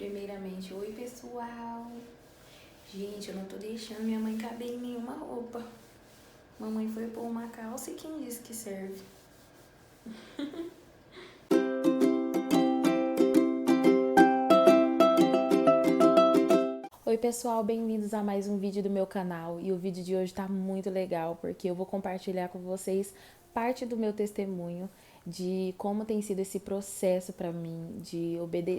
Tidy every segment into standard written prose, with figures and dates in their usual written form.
Primeiramente, oi pessoal. Gente, eu não tô deixando minha mãe caber em nenhuma roupa. Mamãe foi pôr uma calça e quem disse que serve? Oi pessoal, bem-vindos a mais um vídeo do meu canal. E o vídeo de hoje tá muito legal porque eu vou compartilhar com vocês parte do meu testemunho de como tem sido esse processo para mim de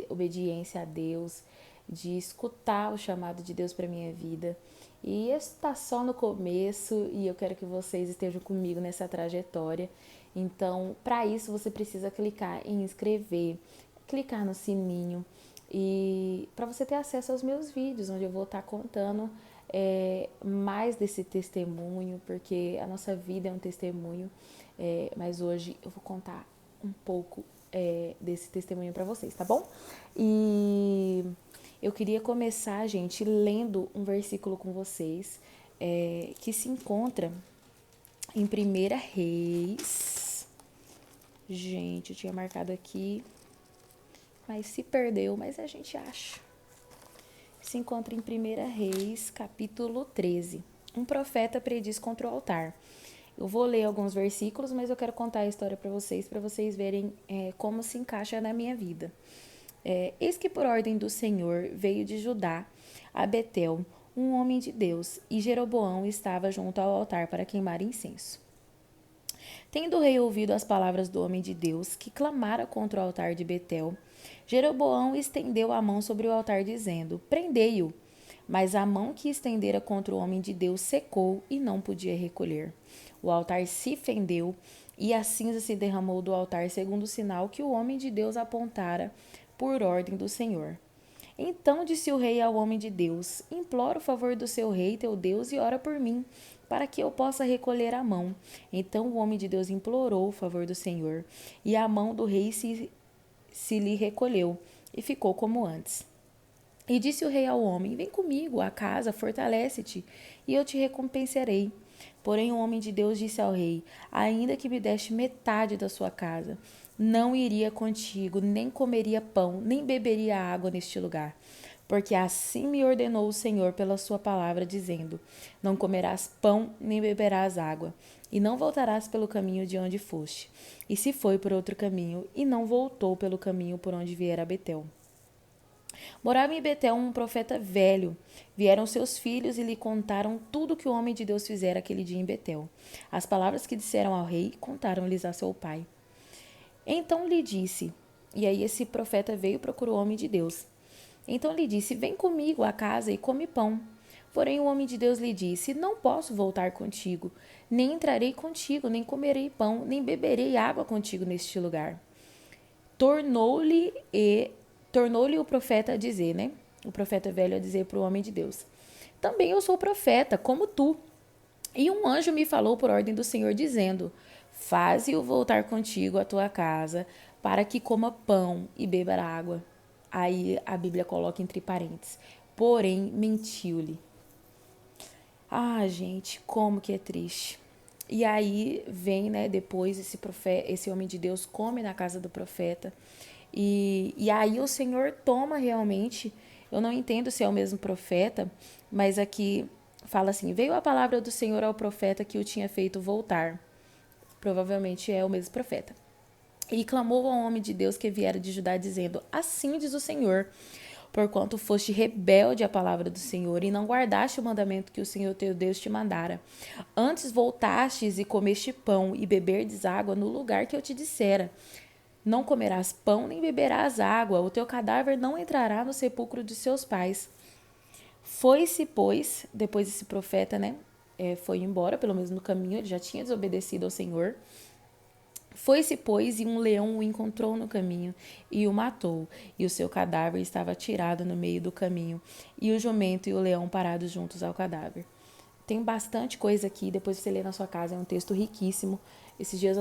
obediência a Deus, de escutar o chamado de Deus para minha vida. E isso tá só no começo e eu quero que vocês estejam comigo nessa trajetória. Então, para isso você precisa clicar em inscrever, clicar no sininho e para você ter acesso aos meus vídeos, onde eu vou estar contando mais desse testemunho, porque a nossa vida é um testemunho, mas hoje eu vou contar um pouco desse testemunho para vocês, tá bom? E eu queria começar, gente, lendo um versículo com vocês que se encontra em 1 Reis. Gente, eu tinha marcado aqui, mas se perdeu, mas a gente acha. Se encontra em 1 Reis, capítulo 13. Um profeta prediz contra o altar. Eu vou ler alguns versículos, mas eu quero contar a história para vocês verem como se encaixa na minha vida. Eis que por ordem do Senhor veio de Judá a Betel um homem de Deus, e Jeroboão estava junto ao altar para queimar incenso. Tendo o rei ouvido as palavras do homem de Deus, que clamara contra o altar de Betel, Jeroboão estendeu a mão sobre o altar, dizendo: Prendei-o. Mas a mão que estendera contra o homem de Deus secou e não podia recolher. O altar se fendeu e a cinza se derramou do altar, segundo o sinal que o homem de Deus apontara por ordem do Senhor. Então disse o rei ao homem de Deus: Imploro o favor do seu rei, teu Deus, e ora por mim, para que eu possa recolher a mão. Então o homem de Deus implorou o favor do Senhor, e a mão do rei se lhe recolheu, e ficou como antes. E disse o rei ao homem: Vem comigo à casa, fortalece-te, e eu te recompensarei. Porém o homem de Deus disse ao rei: Ainda que me deste metade da sua casa, não iria contigo, nem comeria pão, nem beberia água neste lugar. Porque assim me ordenou o Senhor pela sua palavra, dizendo: Não comerás pão, nem beberás água, e não voltarás pelo caminho de onde foste. E se foi por outro caminho, e não voltou pelo caminho por onde viera a Betel. Morava em Betel um profeta velho. Vieram seus filhos e lhe contaram tudo que o homem de Deus fizera aquele dia em Betel. As palavras que disseram ao rei, contaram-lhes a seu pai. Então lhe disse, e aí esse profeta veio e procurou o homem de Deus. Então lhe disse: Vem comigo à casa e come pão. Porém o homem de Deus lhe disse: Não posso voltar contigo, nem entrarei contigo, nem comerei pão, nem beberei água contigo neste lugar. Tornou-lhe o profeta a dizer, né? O profeta velho a dizer para o homem de Deus: Também eu sou profeta, como tu. E um anjo me falou por ordem do Senhor, dizendo: Faze-o voltar contigo à tua casa, para que coma pão e beba água. Aí a Bíblia coloca entre parênteses: Porém, mentiu-lhe. Ah, gente, como que é triste. E aí vem, né, depois esse homem de Deus come na casa do profeta. E aí o Senhor toma realmente, eu não entendo se é o mesmo profeta, mas aqui fala assim: Veio a palavra do Senhor ao profeta que o tinha feito voltar. Provavelmente é o mesmo profeta. E clamou ao homem de Deus que viera de Judá, dizendo: Assim diz o Senhor: Porquanto foste rebelde à palavra do Senhor, e não guardaste o mandamento que o Senhor teu Deus te mandara. Antes voltastes e comeste pão e beberdes água no lugar que eu te dissera. Não comerás pão nem beberás água, o teu cadáver não entrará no sepulcro de seus pais. Foi-se, pois, depois esse profeta, né, foi embora pelo mesmo caminho, ele já tinha desobedecido ao Senhor. Foi-se, pois, e um leão o encontrou no caminho e o matou, e o seu cadáver estava tirado no meio do caminho, e o jumento e o leão parados juntos ao cadáver. Tem bastante coisa aqui, depois você lê na sua casa, é um texto riquíssimo. Esses dias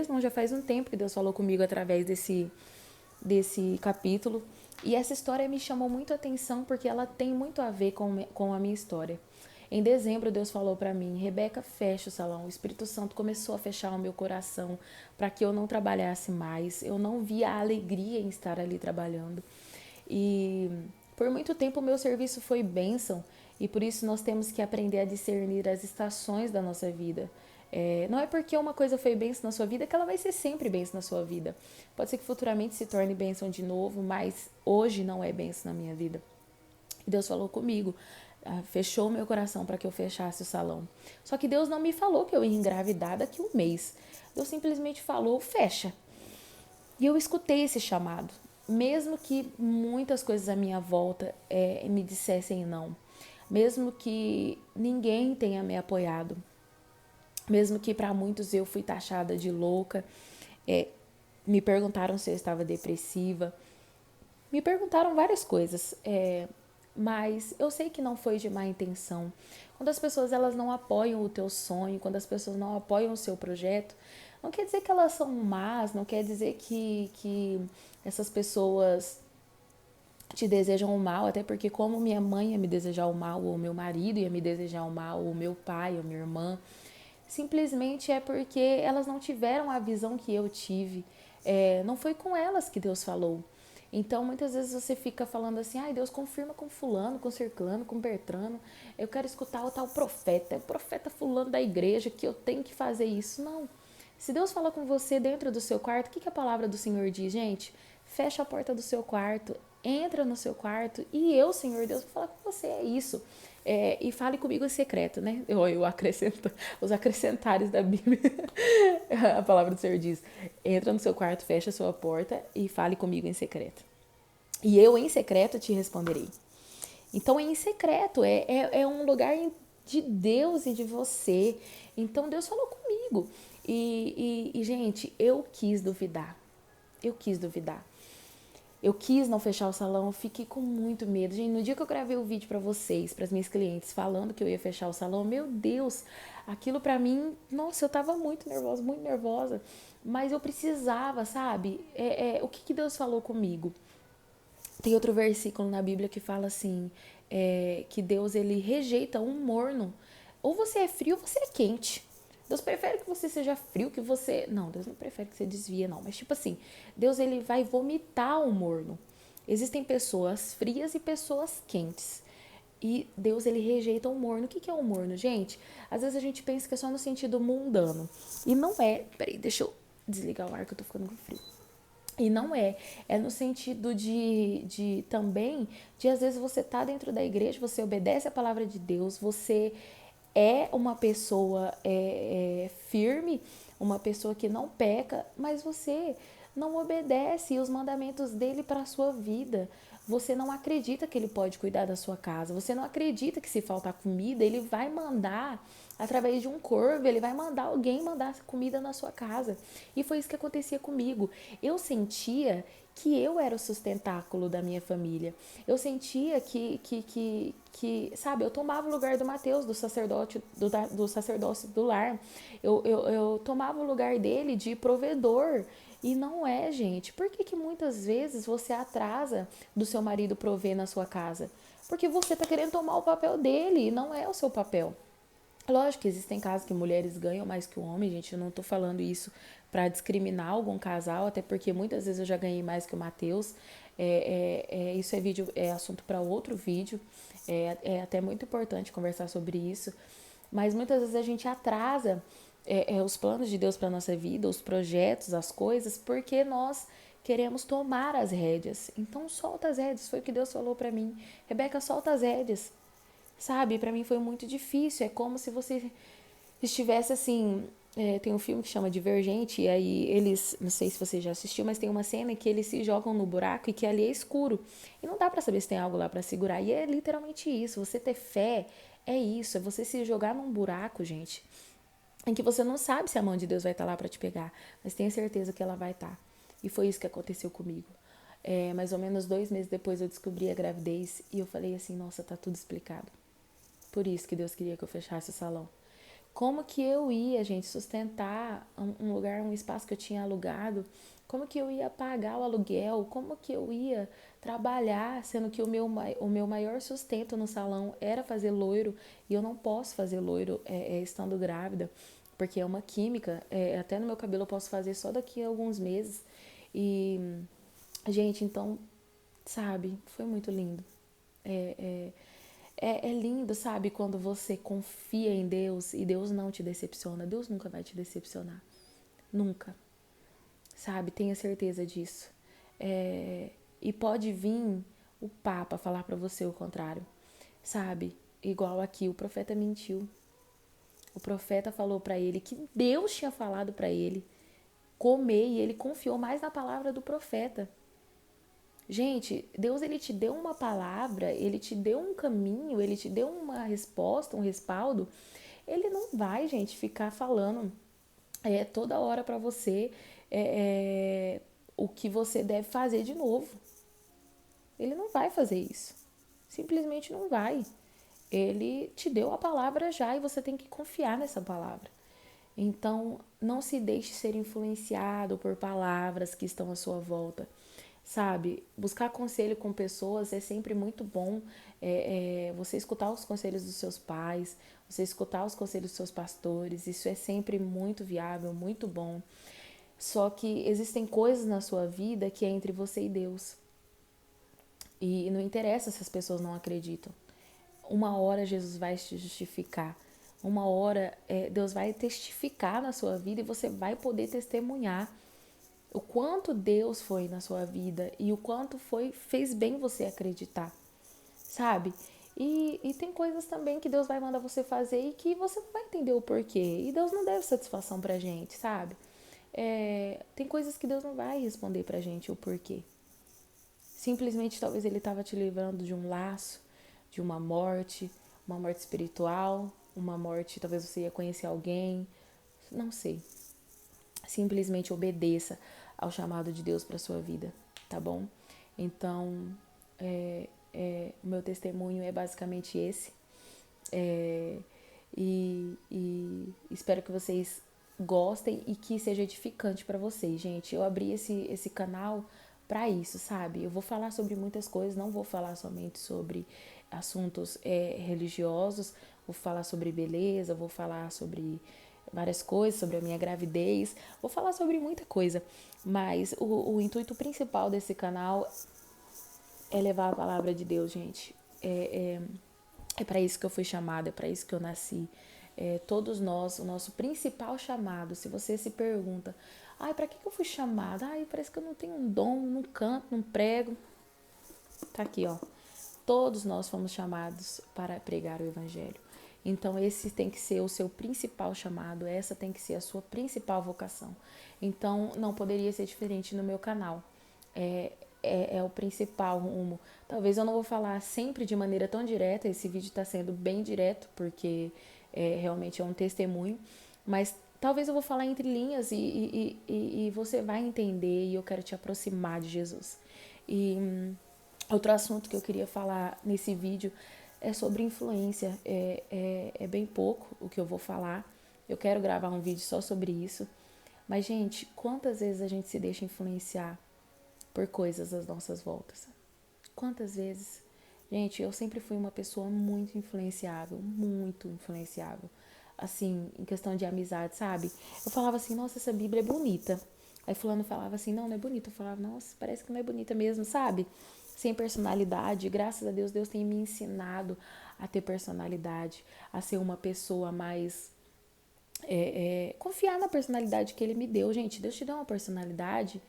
não, já faz um tempo que Deus falou comigo através desse capítulo, e essa história me chamou muito a atenção porque ela tem muito a ver com a minha história. Em dezembro, Deus falou para mim: Rebeca, fecha o salão. O Espírito Santo começou a fechar o meu coração para que eu não trabalhasse mais. Eu não via a alegria em estar ali trabalhando. E por muito tempo o meu serviço foi bênção, e por isso nós temos que aprender a discernir as estações da nossa vida. Não é porque uma coisa foi bênção na sua vida que ela vai ser sempre bênção na sua vida. Pode ser que futuramente se torne bênção de novo, mas hoje não é bênção na minha vida. E Deus falou comigo, fechou meu coração para que eu fechasse o salão. Só que Deus não me falou que eu ia engravidar daqui um mês. Deus simplesmente falou, fecha. E eu escutei esse chamado, mesmo que muitas coisas à minha volta me dissessem não, mesmo que ninguém tenha me apoiado, mesmo que para muitos eu fui taxada de louca, me perguntaram se eu estava depressiva, me perguntaram várias coisas, mas eu sei que não foi de má intenção. Quando as pessoas elas não apoiam o teu sonho, quando as pessoas não apoiam o seu projeto, não quer dizer que elas são más, não quer dizer que essas pessoas te desejam o mal, até porque como minha mãe ia me desejar o mal, ou meu marido ia me desejar o mal, ou meu pai, ou minha irmã, simplesmente é porque elas não tiveram a visão que eu tive. Não foi com elas que Deus falou. Então, muitas vezes você fica falando assim, ai, Deus confirma com fulano, com circlano, com Bertrano, eu quero escutar o tal profeta, é o profeta fulano da igreja que eu tenho que fazer isso. Não. Se Deus fala com você dentro do seu quarto, o que a palavra do Senhor diz, gente? Fecha a porta do seu quarto, entra no seu quarto e eu, Senhor Deus, vou falar com você, é isso. E fale comigo em secreto, né? Eu acrescento os acrescentares da Bíblia. A palavra do Senhor diz: entra no seu quarto, fecha a sua porta e fale comigo em secreto. E eu, em secreto, te responderei. Então, é em secreto, é um lugar de Deus e de você. Então, Deus falou comigo. Gente, eu quis duvidar. Eu quis duvidar. Eu quis não fechar o salão, eu fiquei com muito medo. Gente, no dia que eu gravei o vídeo pra vocês, pras minhas clientes, falando que eu ia fechar o salão, meu Deus, aquilo pra mim, nossa, eu tava muito nervosa, muito nervosa. Mas eu precisava, sabe? O que Deus falou comigo? Tem outro versículo na Bíblia que fala assim, que Deus, ele rejeita um morno. Ou você é frio ou você é quente. Deus prefere que você seja frio, que você... Não, Deus não prefere que você desvie, não. Mas tipo assim, Deus, ele vai vomitar o morno. Existem pessoas frias e pessoas quentes. E Deus, ele rejeita o morno. O que é o morno, gente? Às vezes a gente pensa que é só no sentido mundano. E não é. Peraí, deixa eu desligar o ar que eu tô ficando com frio. E não é no sentido de também, de às vezes você tá dentro da igreja, você obedece a palavra de Deus, você é uma pessoa firme, uma pessoa que não peca, mas você não obedece os mandamentos dele para a sua vida. Você não acredita que ele pode cuidar da sua casa. Você não acredita que se faltar comida, ele vai mandar através de um corvo, ele vai mandar alguém mandar comida na sua casa. E foi isso que acontecia comigo. Eu sentia que eu era o sustentáculo da minha família. Eu sentia que sabe, eu tomava o lugar do Mateus, do sacerdote, do sacerdócio do lar. Eu tomava o lugar dele de provedor. E não é, gente. Por que muitas vezes você atrasa do seu marido prover na sua casa? Porque você tá querendo tomar o papel dele e não é o seu papel. Lógico que existem casos que mulheres ganham mais que o homem, gente. Eu não tô falando isso pra discriminar algum casal, até porque muitas vezes eu já ganhei mais que o Matheus. Isso é assunto para outro vídeo. É até muito importante conversar sobre isso. Mas muitas vezes a gente atrasa os planos de Deus para nossa vida, os projetos, as coisas, porque nós queremos tomar as rédeas. Então solta as rédeas, foi o que Deus falou para mim. Rebeca, solta as rédeas. Sabe, para mim foi muito difícil. É como se você estivesse assim. Tem um filme que chama Divergente, e aí eles, não sei se você já assistiu, mas tem uma cena que eles se jogam no buraco e que ali é escuro. E não dá pra saber se tem algo lá pra segurar. E é literalmente isso. Você ter fé é isso. É você se jogar num buraco, gente, em que você não sabe se a mão de Deus vai estar lá pra te pegar, mas tenha certeza que ela vai estar. E foi isso que aconteceu comigo. Mais ou menos 2 meses depois eu descobri a gravidez e eu falei assim, nossa, tá tudo explicado. Por isso que Deus queria que eu fechasse o salão. Como que eu ia, gente, sustentar um lugar, um espaço que eu tinha alugado? Como que eu ia pagar o aluguel? Como que eu ia trabalhar, sendo que o meu maior sustento no salão era fazer loiro e eu não posso fazer loiro estando grávida, porque é uma química. Até no meu cabelo eu posso fazer só daqui a alguns meses. E, gente, então sabe? Foi muito lindo. É, é lindo, sabe? Quando você confia em Deus e Deus não te decepciona. Deus nunca vai te decepcionar. Nunca. Sabe? Tenha certeza disso. E pode vir o Papa falar pra você o contrário. Sabe? Igual aqui, o profeta mentiu. O profeta falou pra ele que Deus tinha falado pra ele comer e ele confiou mais na palavra do profeta. Gente, Deus ele te deu uma palavra, ele te deu um caminho, ele te deu uma resposta, um respaldo. Ele não vai, gente, ficar falando toda hora pra você o que você deve fazer de novo. Ele não vai fazer isso. Simplesmente não vai. Ele te deu a palavra já e você tem que confiar nessa palavra. Então, não se deixe ser influenciado por palavras que estão à sua volta. Sabe, buscar conselho com pessoas é sempre muito bom. Você escutar os conselhos dos seus pais, você escutar os conselhos dos seus pastores, isso é sempre muito viável, muito bom. Só que existem coisas na sua vida que é entre você e Deus. E não interessa se as pessoas não acreditam. Uma hora Jesus vai te justificar. Uma hora Deus vai testificar na sua vida e você vai poder testemunhar o quanto Deus foi na sua vida e o quanto fez bem você acreditar, sabe? E tem coisas também que Deus vai mandar você fazer e que você não vai entender o porquê. E Deus não deve satisfação pra gente, sabe? Tem coisas que Deus não vai responder pra gente o porquê. Simplesmente talvez ele estava te livrando de um laço, de uma morte espiritual, uma morte, talvez você ia conhecer alguém, não sei. Simplesmente obedeça ao chamado de Deus para sua vida, tá bom? Então, o meu testemunho é basicamente esse. E espero que vocês gostem e que seja edificante para vocês, gente. Eu abri esse canal para isso, sabe? Eu vou falar sobre muitas coisas, não vou falar somente sobre assuntos religiosos, vou falar sobre beleza, vou falar sobre várias coisas, sobre a minha gravidez, vou falar sobre muita coisa, mas o intuito principal desse canal é levar a palavra de Deus, gente. É para isso que eu fui chamada, é para isso que eu nasci. Todos nós, o nosso principal chamado, se você se pergunta, ai, para que eu fui chamada? Ai, parece que eu não tenho um dom, não canto, não prego. Tá aqui, ó. Todos nós fomos chamados para pregar o evangelho. Então esse tem que ser o seu principal chamado, essa tem que ser a sua principal vocação. Então não poderia ser diferente no meu canal. É o principal rumo. Talvez eu não vou falar sempre de maneira tão direta, esse vídeo está sendo bem direto, porque realmente é um testemunho, mas talvez eu vou falar entre linhas e você vai entender e eu quero te aproximar de Jesus. E outro assunto que eu queria falar nesse vídeo é sobre influência. É bem pouco o que eu vou falar. Eu quero gravar um vídeo só sobre isso. Mas, gente, quantas vezes a gente se deixa influenciar por coisas às nossas voltas? Quantas vezes? Gente, eu sempre fui uma pessoa muito influenciável, muito influenciável. Assim, em questão de amizade, sabe? Eu falava assim, nossa, essa Bíblia é bonita. Aí fulano falava assim, não é bonita. Eu falava, nossa, parece que não é bonita mesmo, sabe? Sem personalidade. Graças a Deus, Deus tem me ensinado a ter personalidade, a ser uma pessoa mais confiar na personalidade que ele me deu. Gente, Deus te deu uma personalidade,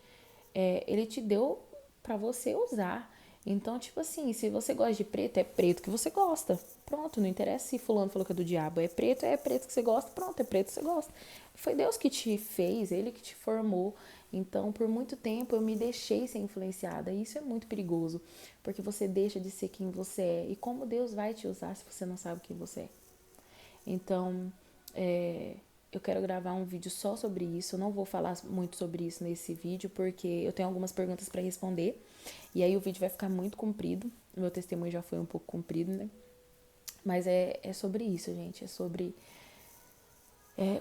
ele te deu pra você usar. Então, tipo assim, se você gosta de preto, é preto que você gosta. Pronto, não interessa se fulano falou que é do diabo. É preto que você gosta, pronto, é preto que você gosta. Foi Deus que te fez, ele que te formou. Então, por muito tempo eu me deixei ser influenciada. E isso é muito perigoso, porque você deixa de ser quem você é. E como Deus vai te usar se você não sabe quem você é? Então, eu quero gravar um vídeo só sobre isso. Eu não vou falar muito sobre isso nesse vídeo, porque eu tenho algumas perguntas para responder. E aí o vídeo vai ficar muito comprido. O meu testemunho já foi um pouco comprido, né? Mas é sobre isso, gente. É sobre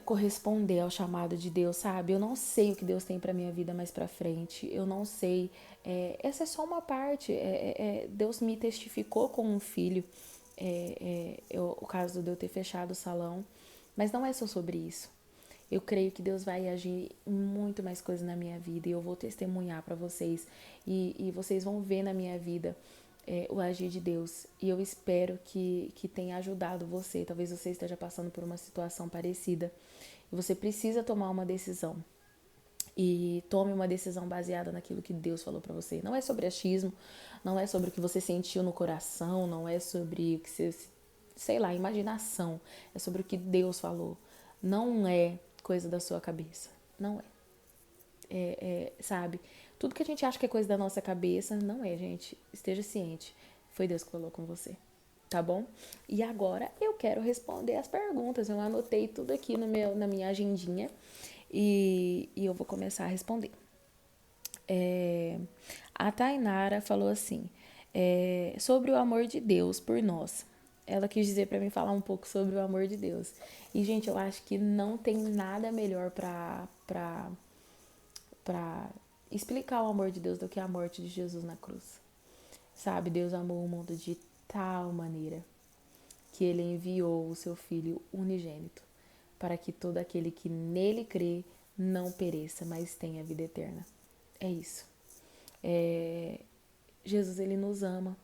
corresponder ao chamado de Deus, sabe? Eu não sei o que Deus tem para minha vida mais para frente. Eu não sei. Essa é só uma parte. Deus me testificou com um filho. O caso de eu ter fechado o salão. Mas não é só sobre isso. Eu creio que Deus vai agir em muito mais coisas na minha vida e eu vou testemunhar para vocês e vocês vão ver na minha vida o agir de Deus. E eu espero que tenha ajudado você. Talvez você esteja passando por uma situação parecida e você precisa tomar uma decisão. E tome uma decisão baseada naquilo que Deus falou pra você. Não é sobre achismo, não é sobre o que você sentiu no coração, não é sobre o que você, sei lá, imaginação. É sobre o que Deus falou. Não é coisa da sua cabeça. Não é. Sabe? Tudo que a gente acha que é coisa da nossa cabeça, não é, gente. Esteja ciente. Foi Deus que falou com você. Tá bom? E agora eu quero responder as perguntas. Eu anotei tudo aqui na minha agendinha e eu vou começar a responder. A Tainara falou assim, sobre o amor de Deus por nós. Ela quis dizer para mim falar um pouco sobre o amor de Deus. E, gente, eu acho que não tem nada melhor pra explicar o amor de Deus do que a morte de Jesus na cruz. Sabe, Deus amou o mundo de tal maneira que ele enviou o seu Filho unigênito para que todo aquele que nele crê não pereça, mas tenha vida eterna. É isso. Jesus, ele nos ama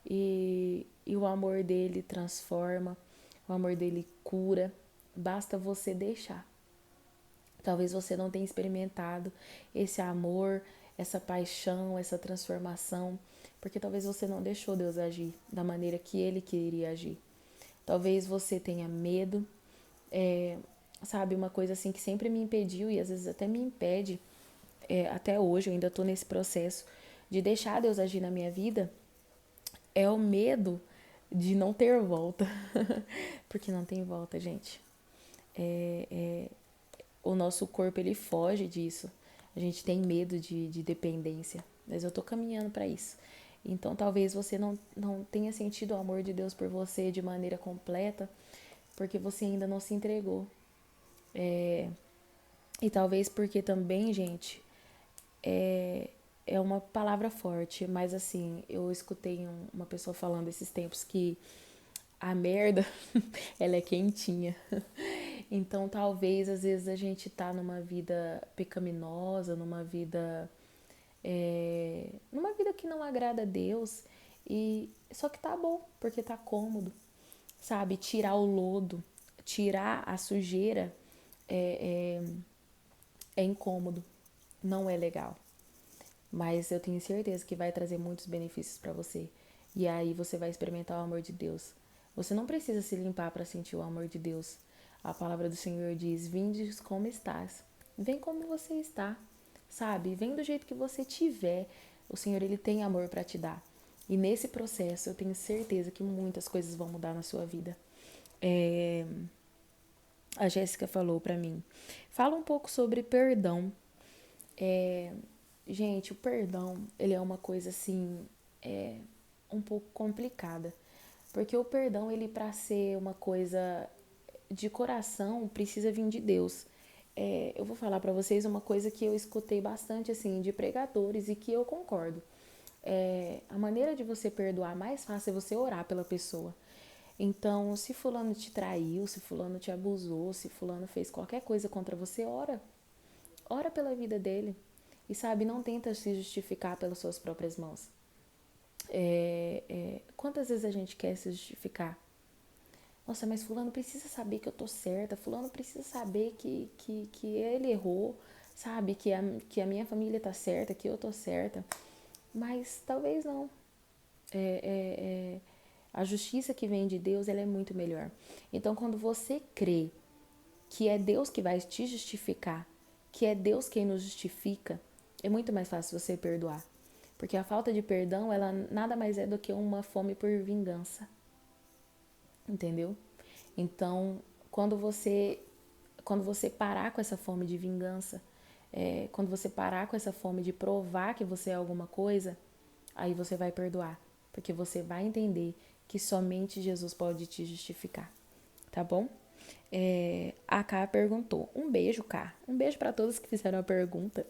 e o amor dele transforma, o amor dele cura, basta você deixar. Talvez você não tenha experimentado esse amor, essa paixão, essa transformação, porque talvez você não deixou Deus agir da maneira que ele queria agir. Talvez você tenha medo, sabe, uma coisa assim que sempre me impediu e às vezes até me impede, até hoje eu ainda estou nesse processo de deixar Deus agir na minha vida, é o medo de não ter volta. Porque não tem volta, gente. O nosso corpo, ele foge disso. A gente tem medo de dependência. Mas eu tô caminhando para isso. Então, talvez você não tenha sentido o amor de Deus por você de maneira completa, porque você ainda não se entregou. E talvez porque também, gente, é uma palavra forte, mas assim, eu escutei uma pessoa falando esses tempos que a merda, ela é quentinha. Então, talvez, às vezes, a gente tá numa vida pecaminosa, numa vida que não agrada a Deus, e só que tá bom, porque tá cômodo, sabe? Tirar o lodo, tirar a sujeira é incômodo, não é legal. Mas eu tenho certeza que vai trazer muitos benefícios para você. E aí você vai experimentar o amor de Deus. Você não precisa se limpar para sentir o amor de Deus. A palavra do Senhor diz: "Vindes como estás". Vem como você está, sabe? Vem do jeito que você tiver. O Senhor, ele tem amor para te dar. E nesse processo eu tenho certeza que muitas coisas vão mudar na sua vida. A Jéssica falou para mim: "Fala um pouco sobre perdão". É, Gente, o perdão, ele é uma coisa assim, um pouco complicada. Porque o perdão, ele para ser uma coisa de coração, precisa vir de Deus. Eu vou falar para vocês uma coisa que eu escutei bastante assim de pregadores e que eu concordo. A maneira de você perdoar mais fácil é você orar pela pessoa. Então, se fulano te traiu, se fulano te abusou, se fulano fez qualquer coisa contra você, ora. Ora pela vida dele. E sabe, não tenta se justificar pelas suas próprias mãos. Quantas vezes a gente quer se justificar? Nossa, mas fulano precisa saber que eu tô certa, fulano precisa saber que ele errou, sabe? Que a minha família tá certa, que eu tô certa. Mas talvez não. É, é, é, a justiça que vem de Deus, ela é muito melhor. Então, quando você crê que é Deus que vai te justificar, que é Deus quem nos justifica, é muito mais fácil você perdoar. Porque a falta de perdão, ela nada mais é do que uma fome por vingança. Entendeu? Então, quando você quando você parar com essa fome de vingança, quando você parar com essa fome de provar que você é alguma coisa, aí você vai perdoar, porque você vai entender que somente Jesus pode te justificar, tá bom? A Ká perguntou, um beijo, Ká, um beijo para todos que fizeram a pergunta.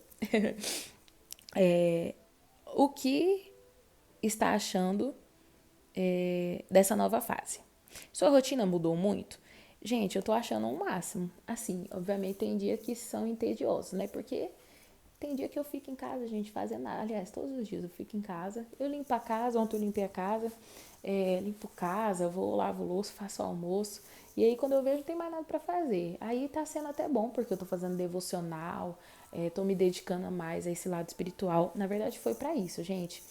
O que está achando dessa nova fase? Sua rotina mudou muito? gente, eu tô achando um máximo. Assim, obviamente tem dias que são entediosos, né? Porque tem dia que eu fico em casa, gente, fazendo nada. Aliás, todos os dias eu fico em casa. Eu limpo a casa, ontem eu limpei a casa, limpo casa, vou, lavo louça, faço almoço. E aí quando eu vejo não tem mais nada pra fazer. Aí tá sendo até bom, porque eu tô fazendo devocional, tô me dedicando mais a esse lado espiritual. Na verdade foi pra isso, gente,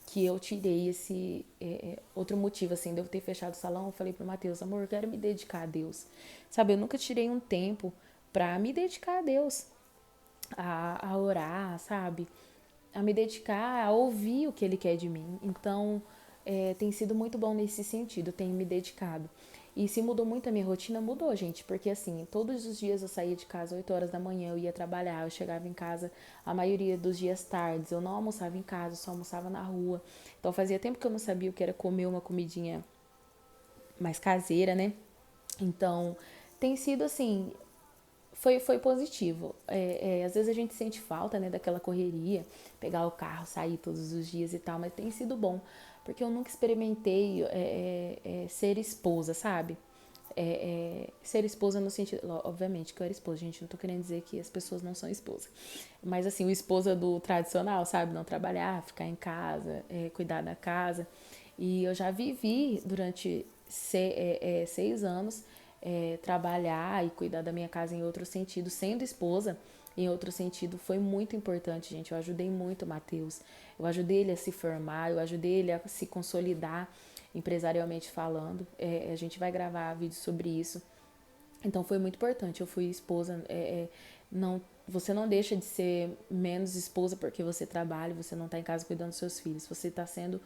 que eu tirei esse outro motivo, assim, de eu ter fechado o salão. Eu falei pro Matheus, amor, eu quero me dedicar a Deus. Sabe, eu nunca tirei um tempo pra me dedicar a Deus, a orar, sabe? A me dedicar, a ouvir o que ele quer de mim. Então, tem sido muito bom nesse sentido, tenho me dedicado. E se mudou muito a minha rotina, mudou, gente, porque assim, todos os dias eu saía de casa 8 horas da manhã, eu ia trabalhar, eu chegava em casa a maioria dos dias tardes, eu não almoçava em casa, eu só almoçava na rua. Então fazia tempo que eu não sabia o que era comer uma comidinha mais caseira, né? Então, tem sido assim, foi positivo. Às vezes a gente sente falta, né, daquela correria, pegar o carro, sair todos os dias e tal, mas tem sido bom, porque eu nunca experimentei ser esposa, sabe? Ser esposa no sentido, obviamente que eu era esposa, gente, não tô querendo dizer que as pessoas não são esposa, mas assim, o esposa do tradicional, sabe? Não trabalhar, ficar em casa, cuidar da casa. E eu já vivi durante 6 anos trabalhar e cuidar da minha casa em outro sentido, sendo esposa. Em outro sentido, foi muito importante, gente. Eu ajudei muito o Matheus. Eu ajudei ele a se formar, eu ajudei ele a se consolidar empresarialmente falando. A gente vai gravar vídeo sobre isso. Então foi muito importante. Eu fui esposa. Não, você não deixa de ser menos esposa porque você trabalha, você não está em casa cuidando dos seus filhos. Você está sendo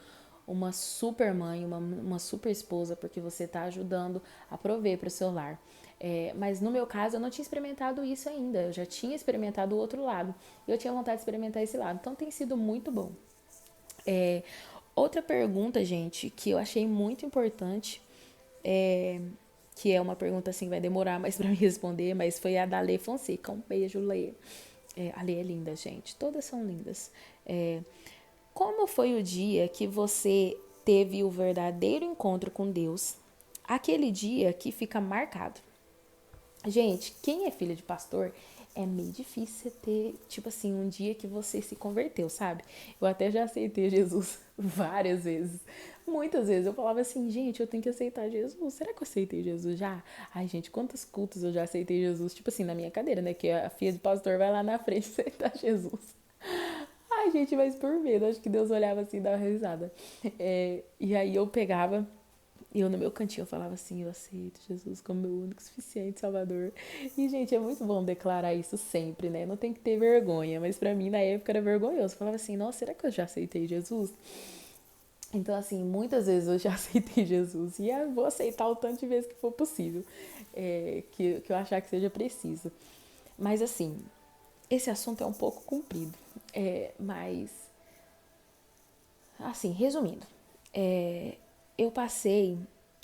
uma super mãe, uma super esposa, porque você está ajudando a prover para o seu lar. Mas no meu caso, eu não tinha experimentado isso ainda. Eu já tinha experimentado o outro lado. E eu tinha vontade de experimentar esse lado. Então tem sido muito bom. É, Outra pergunta, gente, que eu achei muito importante, é, que é uma pergunta assim, vai demorar mais para me responder, mas foi a da Lê Fonseca. Um beijo, Lê. A Lê é linda, gente. Todas são lindas. Como foi o dia que você teve o verdadeiro encontro com Deus? Aquele dia que fica marcado. Gente, quem é filho de pastor é meio difícil você ter, tipo assim, um dia que você se converteu, sabe? Eu até já aceitei Jesus várias vezes. Muitas vezes eu falava assim, gente, eu tenho que aceitar Jesus. Será que eu aceitei Jesus já? Ai, gente, quantos cultos eu já aceitei Jesus? Tipo assim, na minha cadeira, né? Que a filha de pastor vai lá na frente aceitar Jesus. Ai, gente, mas por medo. Acho que Deus olhava assim e dava risada. E aí eu pegava e eu no meu cantinho eu falava assim, eu aceito Jesus como meu único suficiente Salvador. E, gente, é muito bom declarar isso sempre, né? Não tem que ter vergonha, mas pra mim na época era vergonhoso. Eu falava assim, nossa, será que eu já aceitei Jesus? Então, assim, muitas vezes eu já aceitei Jesus e eu vou aceitar o tanto de vezes que for possível, que eu achar que seja preciso. Mas, assim, esse assunto é um pouco comprido, mas, assim, resumindo, eu passei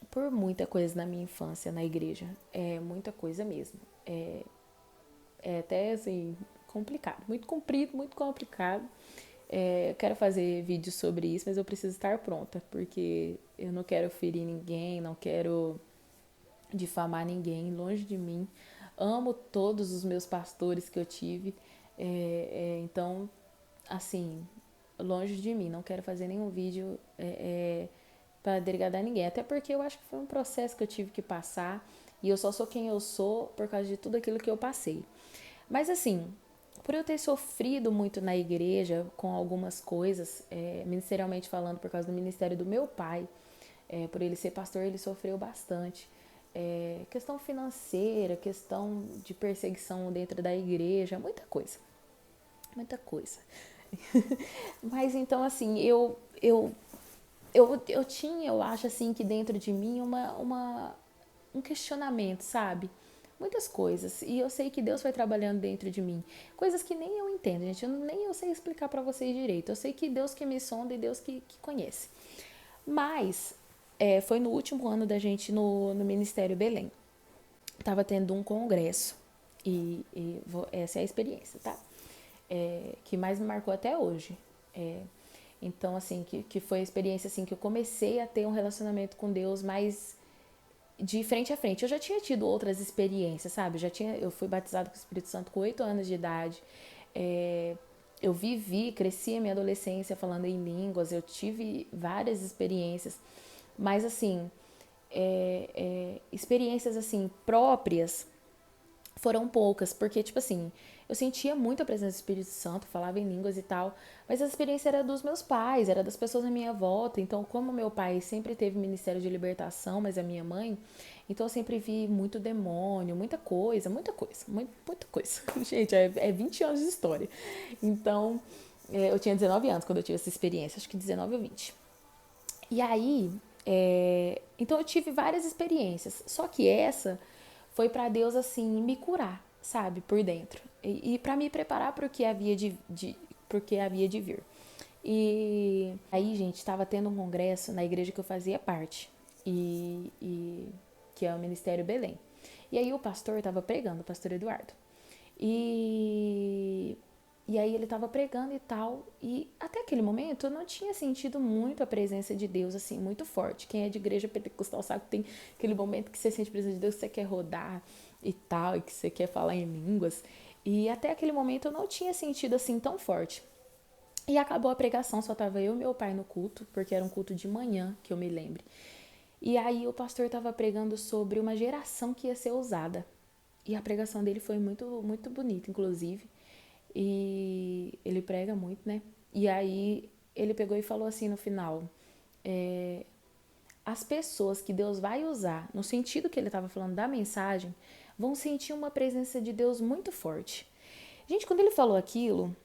por muita coisa na minha infância na igreja, muita coisa mesmo. É até assim, complicado, muito comprido, muito complicado. Eu quero fazer vídeo sobre isso, mas eu preciso estar pronta, porque eu não quero ferir ninguém, não quero difamar ninguém, longe de mim. Amo todos os meus pastores que eu tive, então, assim, longe de mim, não quero fazer nenhum vídeo para degradar ninguém, até porque eu acho que foi um processo que eu tive que passar e eu só sou quem eu sou por causa de tudo aquilo que eu passei. Mas assim, por eu ter sofrido muito na igreja com algumas coisas, ministerialmente falando, por causa do ministério do meu pai, por ele ser pastor, ele sofreu bastante. Questão financeira, questão de perseguição dentro da igreja, muita coisa. Muita coisa. Mas então, assim, eu tinha, eu acho, assim, que dentro de mim um questionamento, sabe? Muitas coisas. E eu sei que Deus vai trabalhando dentro de mim. Coisas que nem eu entendo, gente. Nem eu sei explicar pra vocês direito. Eu sei que Deus que me sonda e Deus que conhece. Mas foi no último ano da gente no Ministério Belém. Tava tendo um congresso. Essa é a experiência, tá? Que mais me marcou até hoje. Então, assim, que foi a experiência assim, que eu comecei a ter um relacionamento com Deus mais de frente a frente. Eu já tinha tido outras experiências, sabe? Eu fui batizada com o Espírito Santo com 8 anos de idade. É, eu cresci a minha adolescência falando em línguas, eu tive várias experiências, mas assim, experiências assim próprias foram poucas, porque, tipo assim, eu sentia muito a presença do Espírito Santo, falava em línguas e tal, mas a experiência era dos meus pais, era das pessoas à minha volta. Então, como meu pai sempre teve ministério de libertação, mas a minha mãe, então eu sempre vi muito demônio, muita coisa. Gente, é 20 anos de história. Então, eu tinha 19 anos quando eu tive essa experiência, acho que 19 ou 20. E aí, então eu tive várias experiências, só que essa foi para Deus assim me curar, sabe, por dentro, e para me preparar para o que havia porque havia de vir. E aí, gente, estava tendo um congresso na igreja que eu fazia parte, e que é o Ministério Belém. E aí o pastor estava pregando, o pastor Eduardo. E e aí ele estava pregando e tal, e até aquele momento eu não tinha sentido muito a presença de Deus, assim, muito forte. Quem é de igreja pentecostal sabe que tem aquele momento que você sente a presença de Deus, que você quer rodar e tal, e que você quer falar em línguas. E até aquele momento eu não tinha sentido assim tão forte. E acabou a pregação, só tava eu e meu pai no culto, porque era um culto de manhã, que eu me lembre. E aí o pastor estava pregando sobre uma geração que ia ser usada. E a pregação dele foi muito, muito bonita, inclusive. E ele prega muito, né? E aí ele pegou e falou assim no final: é, as pessoas que Deus vai usar, no sentido que ele estava falando da mensagem, vão sentir uma presença de Deus muito forte. Gente, quando ele falou aquilo,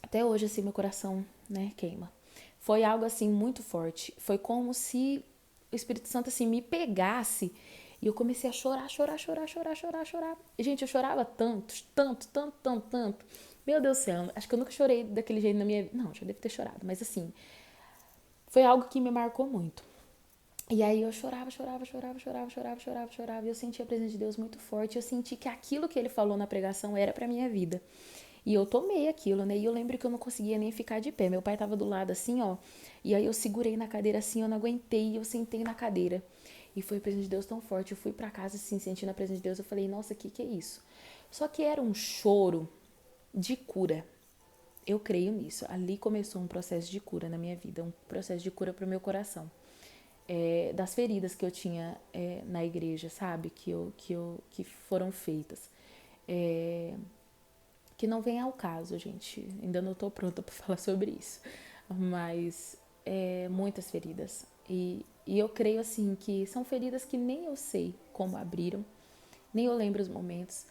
até hoje assim meu coração, né, queima. Foi algo assim muito forte. Foi como se o Espírito Santo assim me pegasse e eu comecei a chorar, chorar, chorar, chorar, chorar, chorar. E, gente, eu chorava tanto, tanto, tanto, tanto, tanto. Meu Deus do céu, acho que eu nunca chorei daquele jeito na minha vida. Não, já devo ter chorado, mas assim, foi algo que me marcou muito. E aí eu chorava, chorava, chorava, chorava, chorava, chorava, chorava. E eu senti a presença de Deus muito forte. Eu senti que aquilo que ele falou na pregação era pra minha vida. E eu tomei aquilo, né? E eu lembro que eu não conseguia nem ficar de pé. Meu pai tava do lado assim, ó. E aí eu segurei na cadeira assim, eu não aguentei. E eu sentei na cadeira. E foi a presença de Deus tão forte. Eu fui pra casa assim, sentindo a presença de Deus. Eu falei, nossa, que é isso? Só que era um choro de cura. Eu creio nisso. Ali começou um processo de cura na minha vida. Um processo de cura pro meu coração. Das feridas que eu tinha na igreja, sabe? Que foram feitas. É, que não vem ao caso, gente. Ainda não tô pronta para falar sobre isso. Mas muitas feridas. E eu creio assim que são feridas que nem eu sei como abriram, nem eu lembro os momentos.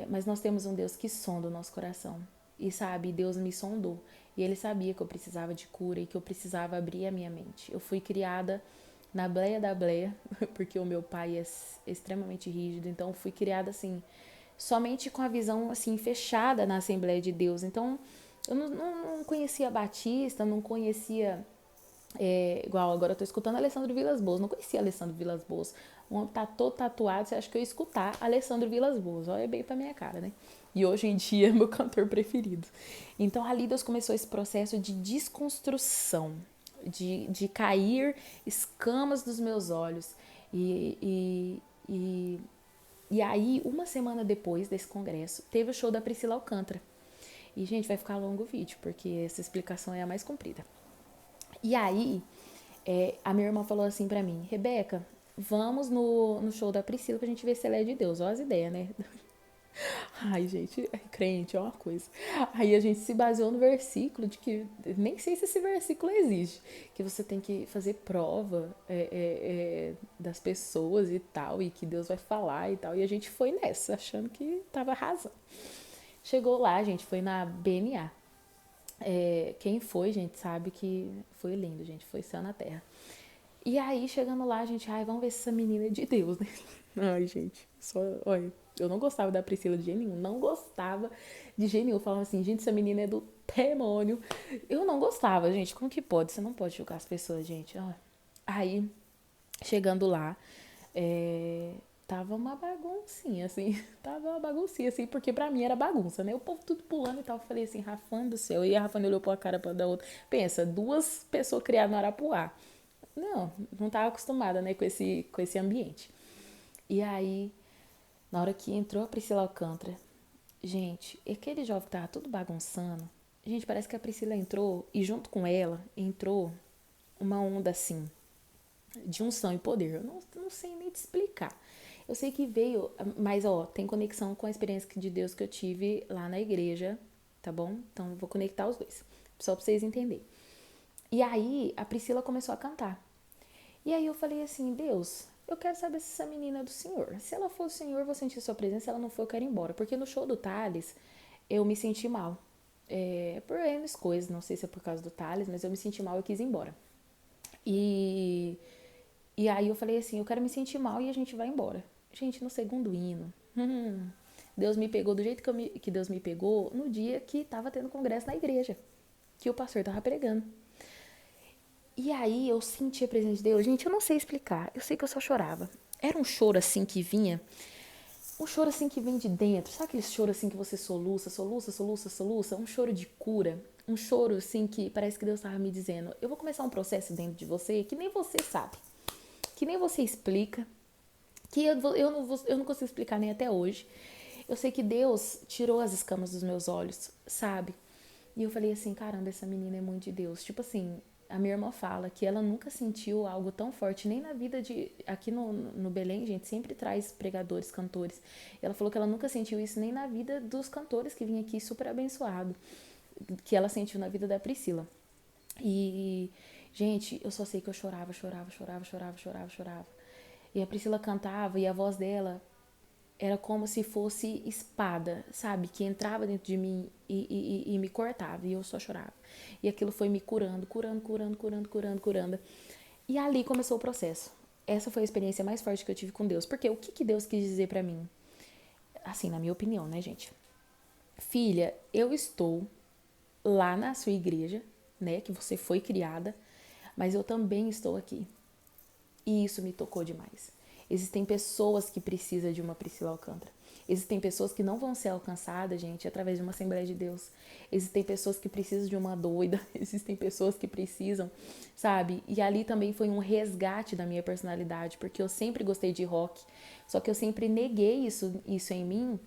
Mas nós temos um Deus que sonda o nosso coração. E sabe, Deus me sondou. E Ele sabia que eu precisava de cura e que eu precisava abrir a minha mente. Eu fui criada na bleia da bleia, porque o meu pai é extremamente rígido. Então, eu fui criada assim, somente com a visão assim fechada na Assembleia de Deus. Então, eu não conhecia Batista, não conhecia igual agora eu tô escutando Alessandro Vilas Boas. Não conhecia Alessandro Vilas Boas. Um homem tá todo tatuado, você acha que eu ia escutar Alessandro Vilas Boas? Olha bem pra minha cara, né? E hoje em dia é meu cantor preferido. Então ali Deus começou esse processo de desconstrução, de cair escamas dos meus olhos. E, e, e, e aí, uma semana depois desse congresso, teve o show da Priscila Alcântara. E, gente, vai ficar longo o vídeo, porque essa explicação é a mais comprida. E aí, a minha irmã falou assim pra mim, Rebeca, vamos no show da Priscila pra gente ver se ela é de Deus. Olha as ideias, né? Ai, gente, crente é uma coisa. Aí a gente se baseou no versículo de que, nem sei se esse versículo existe, que você tem que fazer prova das pessoas e tal, e que Deus vai falar e tal. E a gente foi nessa, achando que tava arrasando. Chegou lá, a gente foi na BMA. Quem foi, gente, sabe que foi lindo, gente, foi céu na terra. E aí, chegando lá, a gente, ai, vamos ver se essa menina é de Deus, né? Ai, gente, só, olha, eu não gostava da Priscila de jeito nenhum, não gostava de jeito nenhum. Eu falava assim, gente, essa menina é do demônio. Eu não gostava, gente, como que pode? Você não pode julgar as pessoas, gente. Aí, chegando lá, tava uma baguncinha, assim, tava uma baguncinha, assim, porque pra mim era bagunça, né? O povo tudo pulando e tal. Eu falei assim, Rafane do céu. E a Rafane olhou pra cara da outra. Pensa, duas pessoas criadas no Arapuá. não estava acostumada, né, com esse ambiente. E aí, na hora que entrou a Priscila Alcântara, gente, aquele jovem que tava tudo bagunçando, gente, parece que a Priscila entrou e junto com ela entrou uma onda assim, de unção e poder. Eu não sei nem te explicar. Eu sei que veio, mas ó, tem conexão com a experiência de Deus que eu tive lá na igreja, tá bom? Então vou conectar os dois, só pra vocês entenderem. E aí a Priscila começou a cantar. E aí eu falei assim, Deus, eu quero saber se essa menina é do Senhor. Se ela for do Senhor, eu vou sentir sua presença. Se ela não for, eu quero ir embora. Porque no show do Thales, eu me senti mal. Por N coisas, não sei se é por causa do Thales, mas eu me senti mal e quis ir embora. E, e aí eu falei assim, eu quero me sentir mal e a gente vai embora. Gente, no segundo hino, Deus me pegou do jeito que Deus me pegou no dia que tava tendo congresso na igreja, que o pastor tava pregando. E aí eu senti a presença de Deus. Gente, eu não sei explicar. Eu sei que eu só chorava. Era um choro assim que vinha. Um choro assim que vem de dentro. Sabe aquele choro assim que você soluça, soluça, soluça, soluça? Um choro de cura. Um choro assim que parece que Deus estava me dizendo: eu vou começar um processo dentro de você que nem você sabe. Que nem você explica. Que eu não consigo explicar nem até hoje. Eu sei que Deus tirou as escamas dos meus olhos, sabe? E eu falei assim, caramba, essa menina é muito de Deus. Tipo assim, a minha irmã fala que ela nunca sentiu algo tão forte, nem na vida de... Aqui no Belém, gente, sempre traz pregadores, cantores. Ela falou que ela nunca sentiu isso nem na vida dos cantores que vinham aqui super abençoado, que ela sentiu na vida da Priscila. E, gente, eu só sei que eu chorava, chorava, chorava, chorava, chorava, chorava. E a Priscila cantava e a voz dela era como se fosse espada, sabe? Que entrava dentro de mim e me cortava. E eu só chorava. E aquilo foi me curando, curando, curando, curando, curando, curando. E ali começou o processo. Essa foi a experiência mais forte que eu tive com Deus. Porque o que Deus quis dizer pra mim? Assim, na minha opinião, né, gente? Filha, eu estou lá na sua igreja, né? Que você foi criada. Mas eu também estou aqui. E isso me tocou demais. Existem pessoas que precisam de uma Priscila Alcântara. Existem pessoas que não vão ser alcançadas, gente, através de uma Assembleia de Deus. Existem pessoas que precisam de uma doida. Existem pessoas que precisam, sabe? E ali também foi um resgate da minha personalidade, porque eu sempre gostei de rock. Só que eu sempre neguei isso em mim,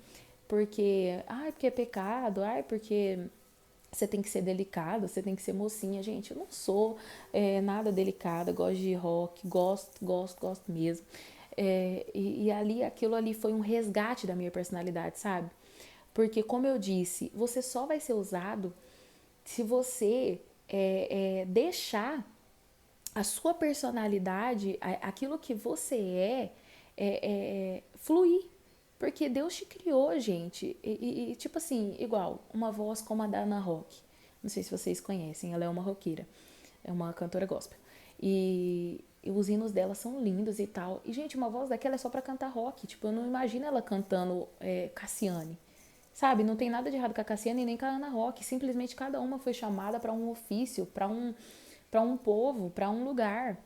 porque é pecado, porque você tem que ser delicada, você tem que ser mocinha. Gente, eu não sou nada delicada, gosto de rock, gosto mesmo. E ali, aquilo ali foi um resgate da minha personalidade, sabe? Porque, como eu disse, você só vai ser usado se você deixar a sua personalidade, aquilo que você fluir. Porque Deus te criou, gente. Tipo assim, igual, uma voz como a da Ana Rock. Não sei se vocês conhecem, ela é uma roqueira. É uma cantora gospel. E os hinos dela são lindos e tal. E, gente, uma voz daquela é só pra cantar rock. Tipo, eu não imagino ela cantando Cassiane. Sabe? Não tem nada de errado com a Cassiane nem com a Ana Rock. Simplesmente cada uma foi chamada para um ofício, para um povo, para um lugar.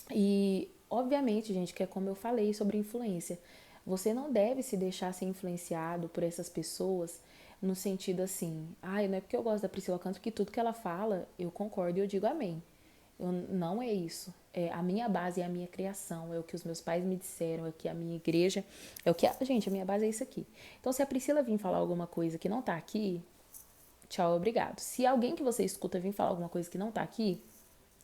E, obviamente, gente, que é como eu falei sobre influência. Você não deve se deixar ser influenciado por essas pessoas no sentido assim, não é porque eu gosto da Priscila Canto que tudo que ela fala eu concordo e eu digo amém. Não é isso. A minha base é a minha criação, é o que os meus pais me disseram, é o que a minha igreja, gente, a minha base é isso aqui. Então, se a Priscila vir falar alguma coisa que não tá aqui, tchau, obrigado. Se alguém que você escuta vir falar alguma coisa que não tá aqui,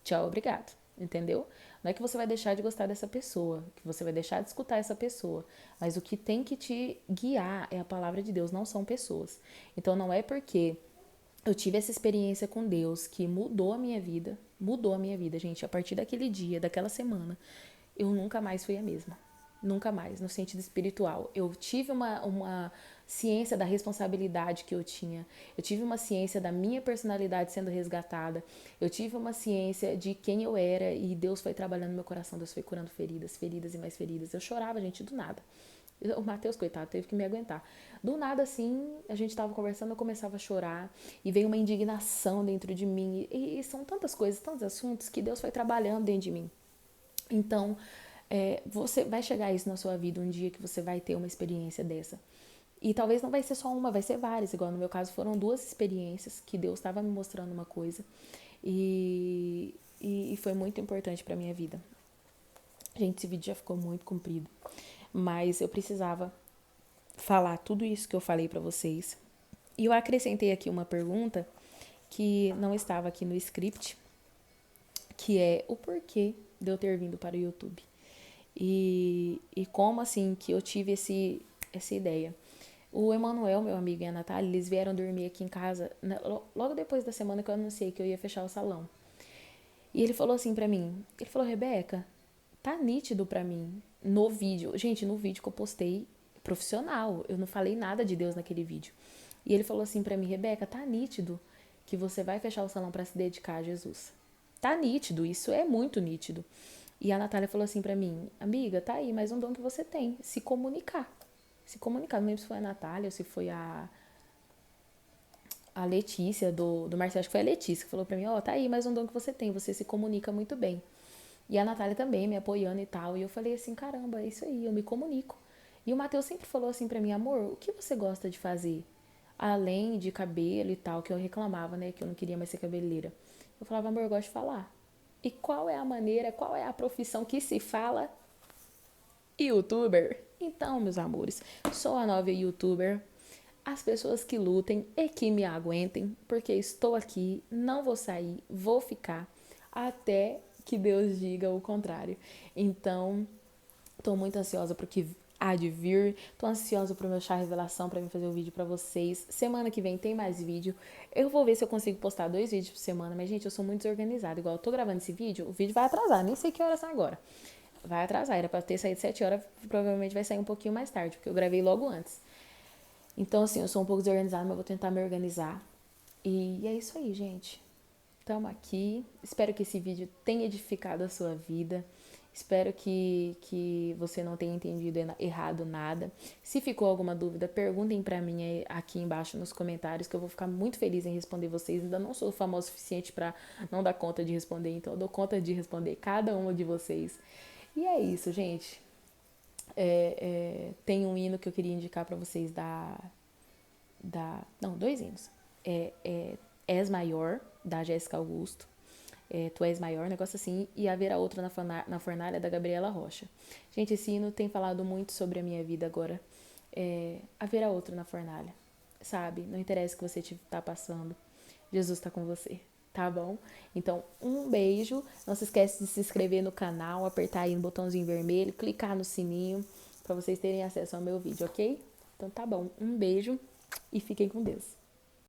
tchau, obrigado. Entendeu? Não é que você vai deixar de gostar dessa pessoa, que você vai deixar de escutar essa pessoa, mas o que tem que te guiar é a palavra de Deus, não são pessoas. Então não é porque eu tive essa experiência com Deus que mudou a minha vida, gente. A partir daquele dia, daquela semana, eu nunca mais fui a mesma. Nunca mais, no sentido espiritual. Eu tive uma ciência da responsabilidade que eu tinha. Eu tive uma ciência da minha personalidade sendo resgatada. Eu tive uma ciência de quem eu era e Deus foi trabalhando no meu coração. Deus foi curando feridas, feridas e mais feridas. Eu chorava, gente, do nada. O Matheus, coitado, teve que me aguentar. Do nada, assim, a gente tava conversando, eu começava a chorar e veio uma indignação dentro de mim. E são tantas coisas, tantos assuntos que Deus foi trabalhando dentro de mim. Então, você vai chegar a isso na sua vida um dia que você vai ter uma experiência dessa. E talvez não vai ser só uma, vai ser várias. Igual no meu caso foram duas experiências que Deus estava me mostrando uma coisa. E e foi muito importante pra minha vida. Gente, esse vídeo já ficou muito comprido, mas eu precisava falar tudo isso que eu falei pra vocês. E eu acrescentei aqui uma pergunta que não estava aqui no script, que é o porquê de eu ter vindo para o YouTube. E como assim que eu tive essa ideia. O Emanuel, meu amigo, e a Natália, eles vieram dormir aqui em casa logo depois da semana que eu anunciei que eu ia fechar o salão. E ele falou assim pra mim, ele falou, Rebeca, tá nítido pra mim no vídeo. Gente, no vídeo que eu postei profissional, eu não falei nada de Deus naquele vídeo. E ele falou assim pra mim, Rebeca, tá nítido que você vai fechar o salão pra se dedicar a Jesus. Tá nítido, isso é muito nítido. E a Natália falou assim pra mim, amiga, tá aí mais um dom que você tem, se comunicar. Se comunicar, não lembro se foi a Natália ou se foi a Letícia do Marcelo, acho que foi a Letícia que falou pra mim, ó, tá aí mais um dom que você se comunica muito bem. E a Natália também me apoiando e tal. E eu falei assim, caramba, é isso aí, eu me comunico. E o Matheus sempre falou assim pra mim, amor, o que você gosta de fazer? Além de cabelo e tal, que eu reclamava, né, que eu não queria mais ser cabeleireira. Eu falava, amor, eu gosto de falar. E qual é a maneira, qual é a profissão que se fala? YouTuber. Então, meus amores, sou a nova YouTuber. As pessoas que lutem e que me aguentem, porque estou aqui, não vou sair, vou ficar até que Deus diga o contrário. Então, tô muito ansiosa pro que há de vir. Tô ansiosa pro meu chá revelação pra mim fazer o vídeo pra vocês. Semana que vem tem mais vídeo. Eu vou ver se eu consigo postar 2 vídeos por semana, mas gente, eu sou muito desorganizada. Igual eu tô gravando esse vídeo, o vídeo vai atrasar, nem sei que horas são agora. Vai atrasar, era pra ter saído 7 horas, provavelmente vai sair um pouquinho mais tarde, porque eu gravei logo antes. Então, assim, eu sou um pouco desorganizada, mas vou tentar me organizar. E é isso aí, gente. Tamo aqui. Espero que esse vídeo tenha edificado a sua vida. Espero que você não tenha entendido errado nada. Se ficou alguma dúvida, perguntem pra mim aqui embaixo nos comentários, que eu vou ficar muito feliz em responder vocês. Ainda não sou famosa o suficiente pra não dar conta de responder, então eu dou conta de responder cada uma de vocês. E é isso, gente. Tem um hino que eu queria indicar pra vocês não, 2 hinos. És Maior, da Jéssica Augusto. Tu és maior, um negócio assim. E haverá outro na fornalha, da Gabriela Rocha. Gente, esse hino tem falado muito sobre a minha vida agora. Haverá outro na fornalha, sabe? Não interessa o que você tá passando. Jesus tá com você, tá bom? Então, um beijo. Não se esquece de se inscrever no canal, apertar aí no botãozinho vermelho, clicar no sininho pra vocês terem acesso ao meu vídeo, ok? Então tá bom. Um beijo e fiquem com Deus.